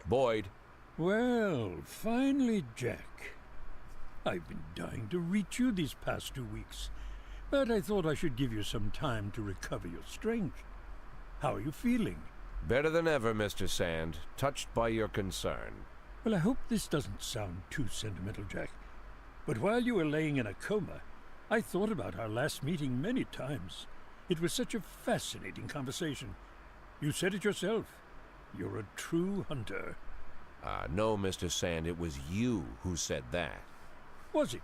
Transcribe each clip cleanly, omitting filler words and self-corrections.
Boyd. Well, finally, Jack. I've been dying to reach you these past 2 weeks, but I thought I should give you some time to recover your strength. How are you feeling? Better than ever, Mr. Sand. Touched by your concern. Well, I hope this doesn't sound too sentimental, Jack. But while you were laying in a coma, I thought about our last meeting many times. It was such a fascinating conversation. You said it yourself. You're a true hunter. No, Mr. Sand, it was you who said that. Was it?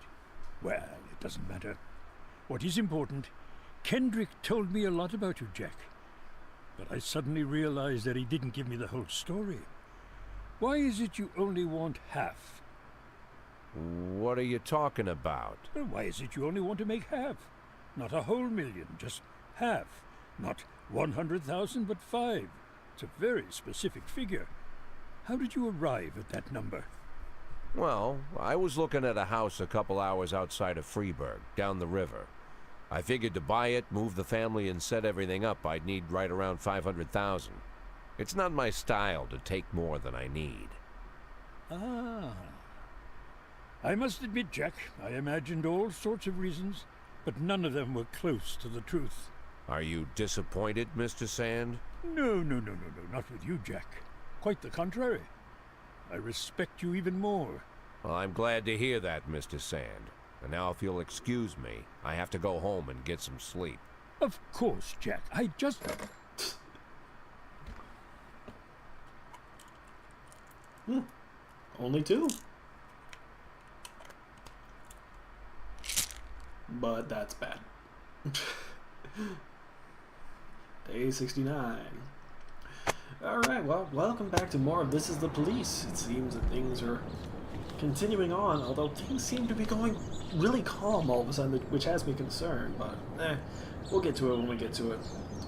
Well, it doesn't matter. What is important, Kendrick told me a lot about you, Jack. But I suddenly realized that he didn't give me the whole story. Why is it you only want half? What are you talking about? Well, why is it you only want to make half? Not a whole million, just half. Not 100,000, but 5. It's a very specific figure. How did you arrive at that number? Well, I was looking at a house a couple hours outside of Freeburg, down the river. I figured to buy it, move the family, and set everything up, I'd need right around 500,000. It's not my style to take more than I need. Ah. I must admit, Jack, I imagined all sorts of reasons, but none of them were close to the truth. Are you disappointed, Mr. Sand? No, not with you, Jack. Quite the contrary. I respect you even more. Well, I'm glad to hear that, Mr. Sand. And now if you'll excuse me, I have to go home and get some sleep. Of course, Jack. I just... Only 2. But that's bad. Day 69. Alright, well, welcome back to more of This Is the Police. It seems that things are continuing on, although things seem to be going really calm all of a sudden, which has me concerned, but we'll get to it when we get to it.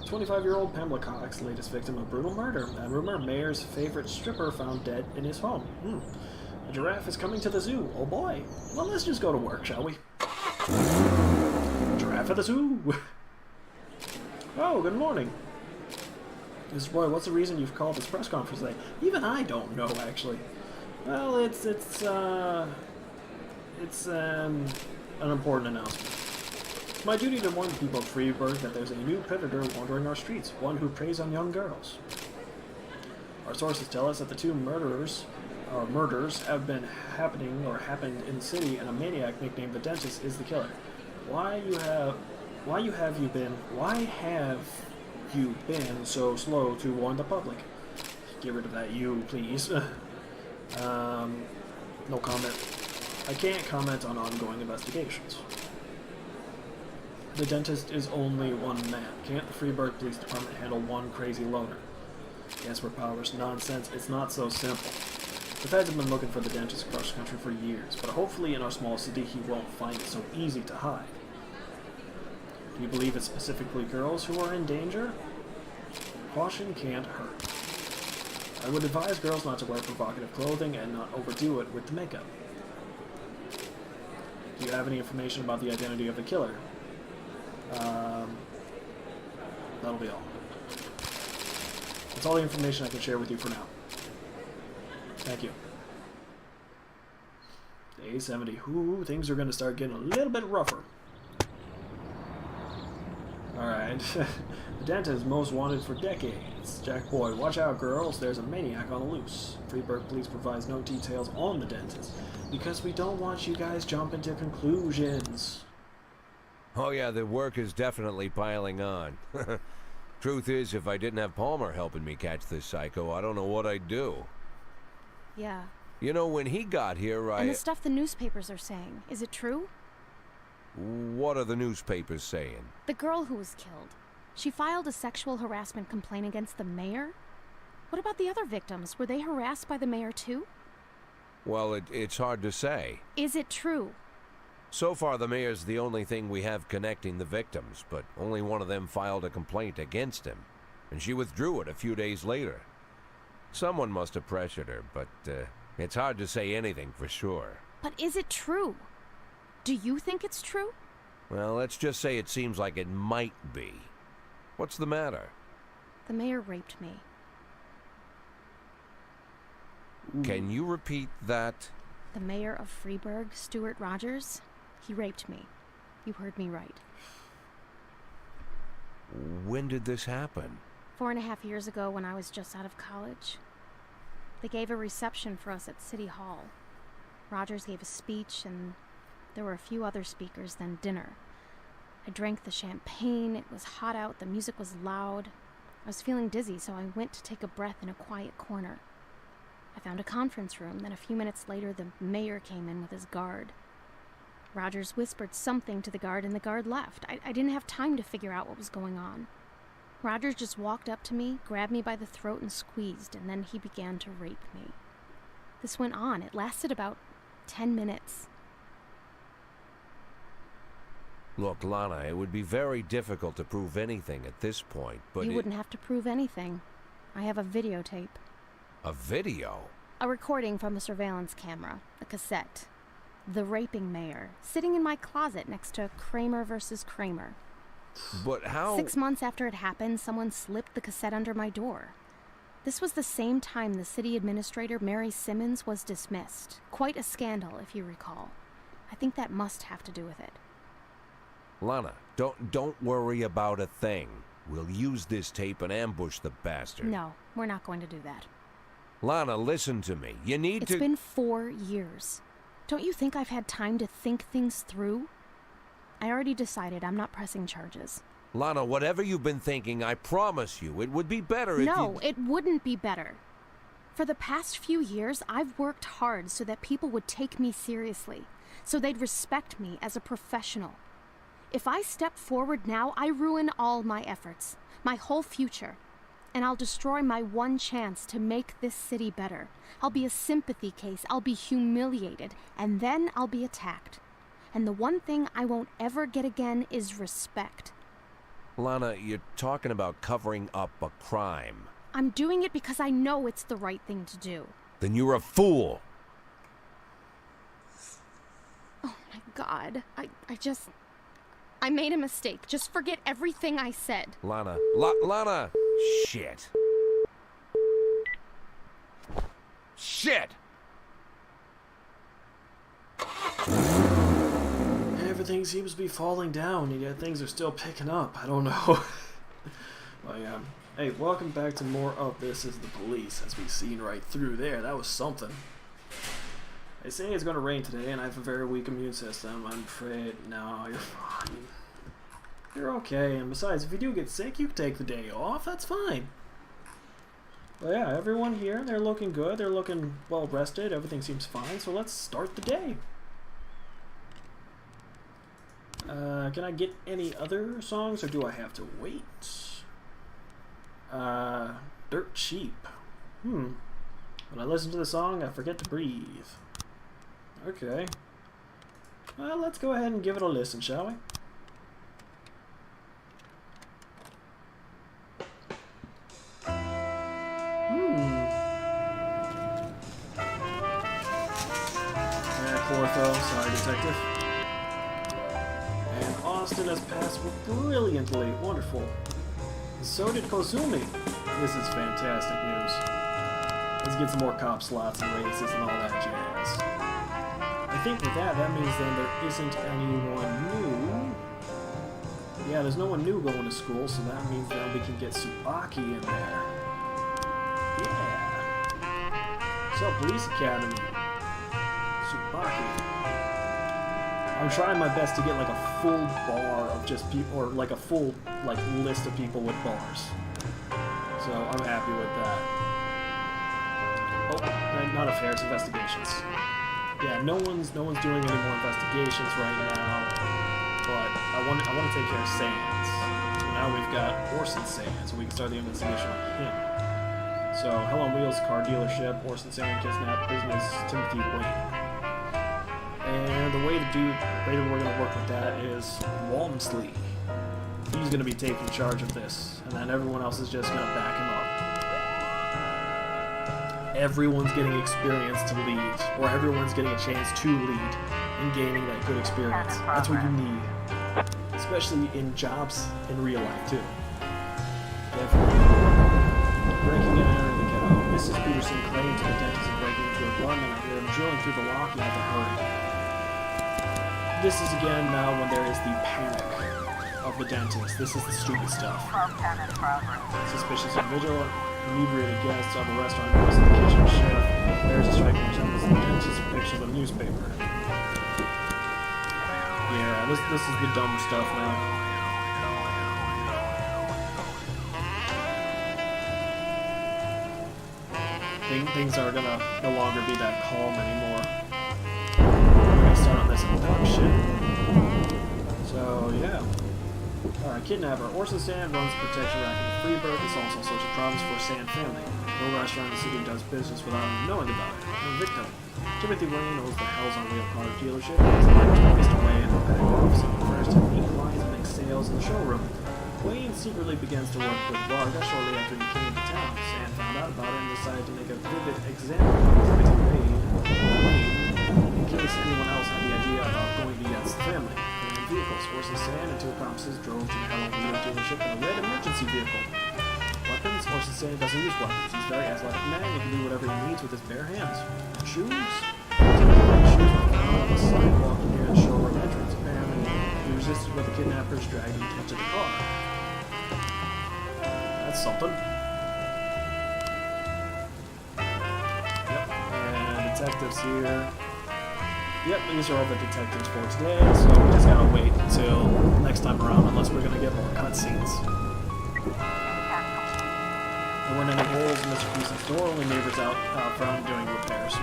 25-year-old Pamela Cox, latest victim of brutal murder. And rumor, Mayor's favorite stripper found dead in his home. A giraffe is coming to the zoo. Oh boy. Well, let's just go to work, shall we? Giraffe at the zoo! Oh, good morning. Mr. Boyd, what's the reason you've called this press conference today? Even I don't know, actually. Well, it's an important announcement. It's my duty to warn the people of Freeburg that there's a new predator wandering our streets, one who preys on young girls. Our sources tell us that the 2 murders have been happened in the city, and a maniac nicknamed the Dentist is the killer. Why have you been so slow to warn the public? Get rid of that "you," please. No comment. I can't comment on ongoing investigations. The Dentist is only one man. Can't the Freeburg Police Department handle one crazy loner? Yes, we're powers. Nonsense. It's not so simple. The feds have been looking for the Dentist across the country for years, but hopefully in our small city he won't find it so easy to hide. Do you believe it's specifically girls who are in danger? Caution can't hurt. I would advise girls not to wear provocative clothing and not overdo it with the makeup. Do you have any information about the identity of the killer? That'll be all. That's all the information I can share with you for now. Thank you. Day 70. Ooh, things are going to start getting a little bit rougher. Alright. The Dentist is most wanted for decades. Jack Boyd, watch out, girls. There's a maniac on the loose. Freeburg Police provides no details on the Dentist because we don't want you guys jumping to conclusions. Oh yeah, the work is definitely piling on. Truth is, if I didn't have Palmer helping me catch this psycho, I don't know what I'd do. Yeah. You know, when he got here, And the stuff the newspapers are saying, is it true? What are the newspapers saying? The girl who was killed. She filed a sexual harassment complaint against the mayor? What about the other victims? Were they harassed by the mayor too? Well, it's hard to say. Is it true? So far, the mayor's the only thing we have connecting the victims, but only one of them filed a complaint against him, and she withdrew it a few days later. Someone must have pressured her, but it's hard to say anything for sure. But is it true? Do you think it's true? Well, let's just say it seems like it might be. What's the matter? The mayor raped me. Can you repeat that? The mayor of Freeburg, Stuart Rogers, he raped me. You heard me right. When did this happen? 4.5 years ago when I was just out of college. They gave a reception for us at City Hall. Rogers gave a speech, and there were a few other speakers, then dinner. I drank the champagne, it was hot out, the music was loud. I was feeling dizzy, so I went to take a breath in a quiet corner. I found a conference room, then a few minutes later the mayor came in with his guard. Rogers whispered something to the guard, and the guard left. I didn't have time to figure out what was going on. Rogers just walked up to me, grabbed me by the throat and squeezed, and then he began to rape me. This went on. It lasted about 10 minutes. Look, Lana, it would be very difficult to prove anything at this point, but You wouldn't have to prove anything. I have a videotape. A video? A recording from a surveillance camera, a cassette. The raping mayor, sitting in my closet next to Kramer versus Kramer. But how... 6 months after it happened, someone slipped the cassette under my door. This was the same time the city administrator, Mary Simmons, was dismissed. Quite a scandal, if you recall. I think that must have to do with it. Lana, don't worry about a thing. We'll use this tape and ambush the bastard. No, we're not going to do that. Lana, listen to me. You need to... It's been 4 years. Don't you think I've had time to think things through? I already decided I'm not pressing charges. Lana, whatever you've been thinking, I promise you, it would be better if No, you... it wouldn't be better. For the past few years, I've worked hard so that people would take me seriously, so they'd respect me as a professional. If I step forward now, I ruin all my efforts, my whole future, and I'll destroy my one chance to make this city better. I'll be a sympathy case, I'll be humiliated, and then I'll be attacked. And the one thing I won't ever get again is respect. Lana, you're talking about covering up a crime. I'm doing it because I know it's the right thing to do. Then you're a fool. Oh my God, I made a mistake. Just forget everything I said. Lana, Lana! Shit. Shit! Everything seems to be falling down, yet things are still picking up. I don't know. Well, yeah. Hey, welcome back to more of This Is the Police. As we've seen right through there, that was something. They say it's going to rain today, and I have a very weak immune system. I'm afraid. No, you're fine. You're okay, and besides, if you do get sick, you can take the day off. That's fine. But yeah, everyone here, they're looking good. They're looking well rested. Everything seems fine, so let's start the day. Can I get any other songs, or do I have to wait? Dirt Cheap. When I listen to the song, I forget to breathe. Okay. Well, let's go ahead and give it a listen, shall we? Clortho, sorry, detective. And Austin has passed brilliantly. Wonderful. And so did Kozumi. This is fantastic news. Let's get some more cop slots and races and all that jazz. I think with that means then there isn't anyone new. Yeah, there's no one new going to school, so that means then we can get Tsubaki in there. Yeah. So, Police Academy. Tsubaki. I'm trying my best to get like a full bar of just people, or like a full like list of people with bars. So I'm happy with that. Oh, and not affairs, investigations. Yeah, no one's doing any more investigations right now. But I want to take care of Sands. So now we've got Orson Sands, so we can start the investigation on him. So Hell on Wheels car dealership, Orson Sands kidnap business, Timothy Wayne. And the way that we're going to work with that is Walmsley. He's going to be taking charge of this, and then everyone else is just going to back him up. Everyone's getting experience to lead, or everyone's getting a chance to lead and gaining that good experience. That's what you need, especially in jobs in real life too. Definitely. Breaking and entering the ghetto. Mrs. Peterson claimed to the dentist of breaking to a button, and I hear him drilling through the lock, and I have to hurry. This is again now when there is the panic of the dentist. This is the stupid stuff. Suspicious individual, inebriated guests of a restaurant notice in the kitchen. Sheriff bears a striking resemblance to the dentist's picture of a newspaper. Yeah, this is the dumb stuff now. Things are gonna no longer be that calm anymore. We're gonna start on this abduction. So yeah. Alright, kidnapper. Orson Sand runs a protection racket in Freeburg. It's also a social problems for Sand family. No restaurant in the city does business without him knowing about it. And victim. Timothy Wayne owns the Hells on Wheel car dealership. He's like Mr. Wayne in the back office. He prefers to meet clients and make sales in the showroom. Wayne secretly begins to work with Varga shortly after he came to town. Sand found out about it and decided to make a vivid example of Timothy Wayne in case anyone else had the idea about going against the family. In vehicles, Orson Sand and two accomplices drove to the Hell on Wheel dealership in a red emergency vehicle. Weapons? Orson Sand doesn't use weapons. He's a very athletic man. He can do whatever he needs with his bare hands. Shoes? Timothy Wayne's shoes were found on the sidewalk near the showroom entrance. Apparently, he resisted when the kidnappers dragged him into the car. That's something. Yep, and detectives here. Yep, these are all the detectives for today, so we just gotta wait until next time around, unless we're gonna get more cutscenes. There weren't any holes in Mr. Pearson's door, only neighbors out front doing repairs.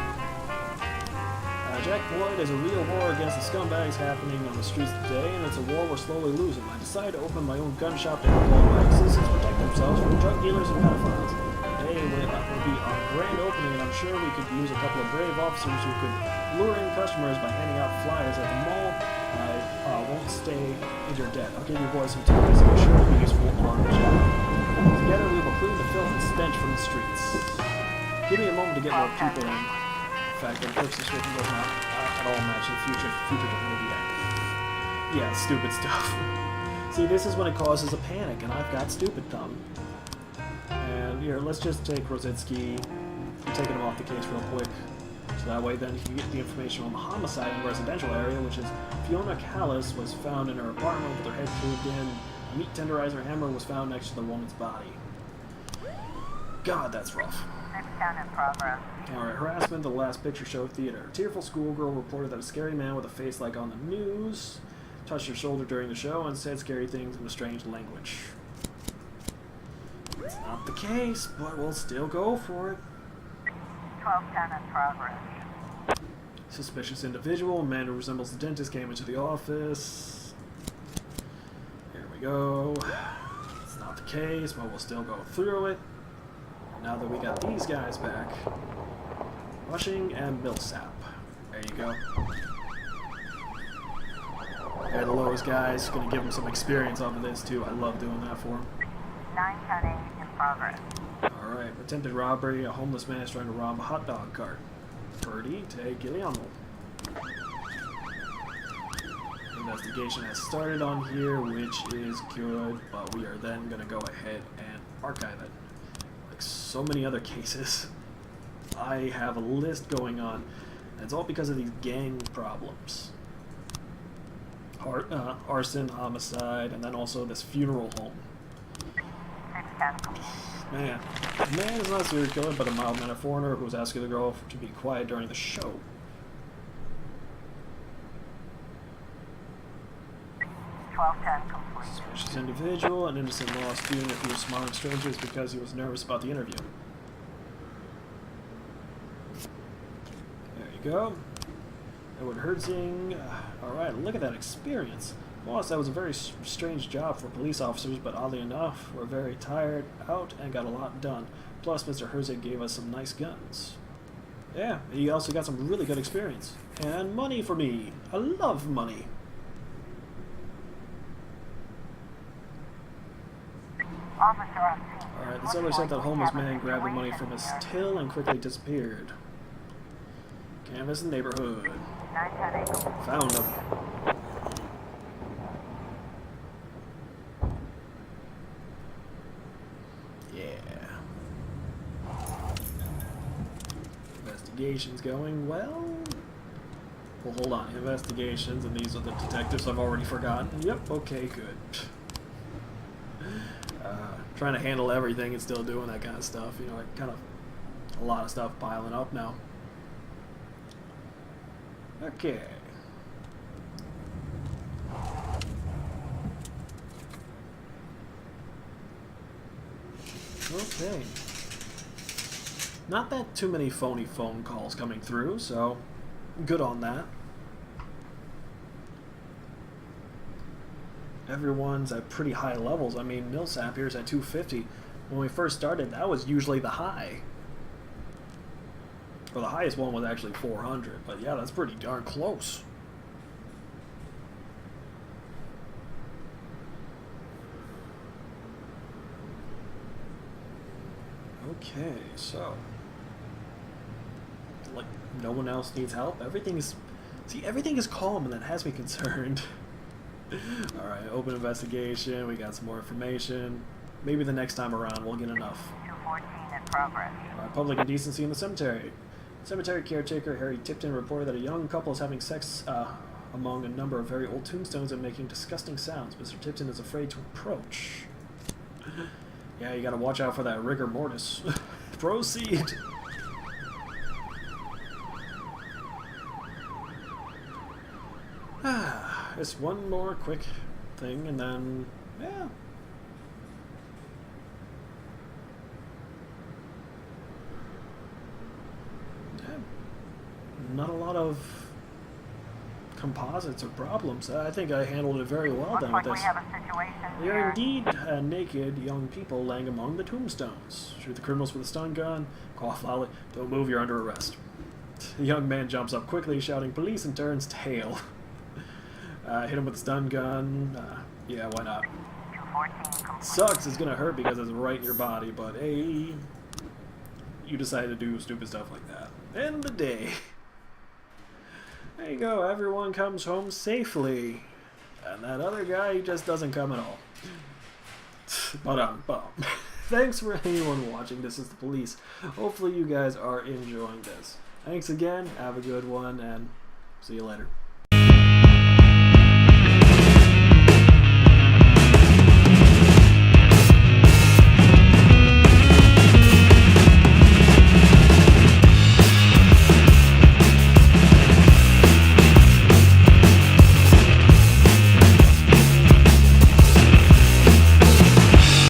Jack Boyd is a real war against the scumbags happening on the streets today, and it's a war we're slowly losing. I decided to open my own gun shop to help all my citizens protect themselves from drug dealers and pedophiles. Today will be our grand opening, and I'm sure we could use a couple of brave officers who could lure in customers by handing out flyers at the mall. I won't stay in your debt. I'll give you boys some toys that will surely be useful on the job. Together we will clean the filth and stench from the streets. Give me a moment to get more people in. In fact, the quick description does not at all match the future movie. Yeah, stupid stuff. See, this is when it causes a panic, and I've got stupid thumb. And here, let's just take Rositsky. I'm taking him off the case real quick. So that way then he can get the information on the homicide in the residential area, which is Fiona Callis was found in her apartment with her head caved in. A meat tenderizer hammer was found next to the woman's body. God, that's rough. In progress. Alright, harassment, the last picture show theater. A tearful schoolgirl reported that a scary man with a face like on the news touched her shoulder during the show and said scary things in a strange language. It's not the case, but we'll still go for it. 1210 in progress. Suspicious individual, a man who resembles the dentist, came into the office. Here we go. It's not the case, but we'll still go through it. Now that we got these guys back. Rushing and Millsap. There you go. They're the lowest guys. Gonna give them some experience off of this too. I love doing that for them. 910 in progress. Alright, attempted robbery. A homeless man is trying to rob a hot dog cart. Purdy, te Guillermo. Investigation has started on here, which is good, but we are then gonna go ahead and archive it. So many other cases. I have a list going on, and it's all because of these gang problems. Arson, homicide, and then also this funeral home. 610. Man, the man is not a serial killer, but a mild-mannered foreigner who was asking the girl to be quiet during the show. 1210 complete. Suspicious individual, an innocent law student, if he was smiling strangers because he was nervous about the interview. There you go. Edward Herzing. Alright, look at that experience. Boss, that was a very strange job for police officers, but oddly enough, we're very tired out and got a lot done. Plus, Mr. Herzig gave us some nice guns. Yeah, he also got some really good experience. And money for me. I love money. Officer on scene. Alright, the seller said that homeless man grabbed the money from his till and quickly disappeared. Canvas the neighborhood. 910 complete. Found him. Yeah. investigations going well. Well, hold on. Investigations, and these are the detectives I've already forgotten. Yep, okay, good. Trying to handle everything and still doing that kind of stuff. You know, like kind of a lot of stuff piling up now. Okay. Okay. Not that too many phony phone calls coming through, so good on that. Everyone's at pretty high levels. I mean, Millsap here's at 250. When we first started, that was usually the high. Well, the highest one was actually 400, but yeah, that's pretty darn close. Okay, so like no one else needs help. Everything is calm, and that has me concerned. All right, open investigation. We got some more information. Maybe the next time around we'll get enough. 214 in progress. All right, public indecency in the cemetery. Cemetery caretaker Harry Tipton reported that a young couple is having sex among a number of very old tombstones and making disgusting sounds. Mr. Tipton is afraid to approach. Yeah, you gotta watch out for that rigor mortis. Proceed! Just one more quick thing, and then, yeah. Not a lot of composites or problems. I think I handled it very well Looks then like with we this. have a situation There are here. indeed naked young people laying among the tombstones. Shoot the criminals with a stun gun. Cough loudly. Don't move, you're under arrest. The young man jumps up quickly, shouting police, and turns tail. Hit him with a stun gun. Yeah, why not? 214 complete. Sucks, it's gonna hurt because it's right in your body, but hey, you decide to do stupid stuff like that. End the day. There you go, everyone comes home safely. And that other guy, he just doesn't come at all. But thanks for anyone watching. This is the police. Hopefully you guys are enjoying this. Thanks again, have a good one, and see you later.